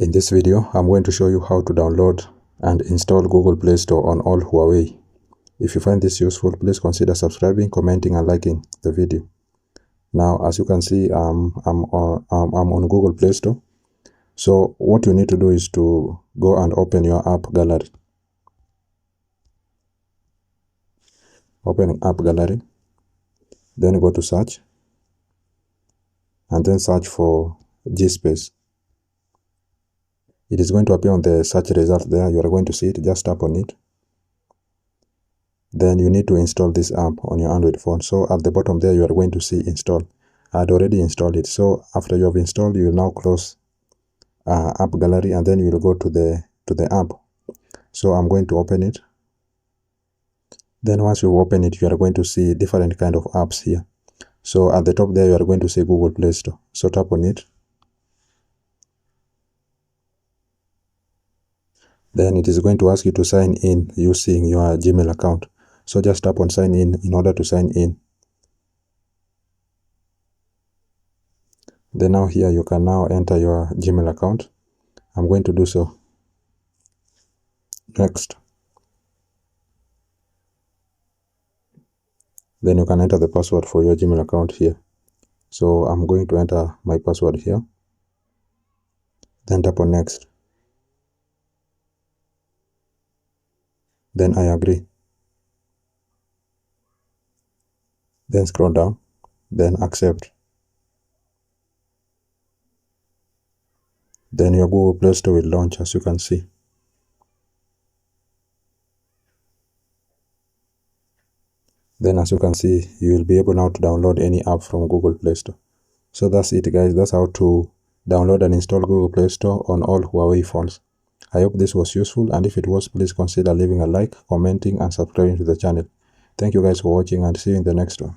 In this video, I'm going to show you how to download and install Google Play Store on all Huawei. If you find this useful, please consider subscribing, commenting, and liking the video. Now, as you can see, I'm on Google Play Store. So what you need to do is to go and open your app gallery. Open app gallery, then go to search, and then search for G-Space. It is going to appear on the search result there. You are going to see it. Just tap on it. Then you need to install this app on your Android phone. So at the bottom there, you are going to see install. I had already installed it. So after you have installed, you will now close app gallery, and then you will go to the app. So I'm going to open it. Then once you open it, you are going to see different kind of apps here. So at the top there, you are going to see Google Play Store. So tap on it. Then it is going to ask you to sign in using your Gmail account. So just tap on sign in order to sign in. Then now here you can now enter your Gmail account. I'm going to do so. Next. Then you can enter the password for your Gmail account here. So I'm going to enter my password here. Then tap on next. Then I agree. Then scroll down. Then accept. Then your Google Play Store will launch, as you can see. Then as you can see, you will be able now to download any app from Google Play Store. So that's it, guys. That's how to download and install Google Play Store on all Huawei phones. I hope this was useful, and if it was, please consider leaving a like, commenting, and subscribing to the channel. Thank you guys for watching, and see you in the next one.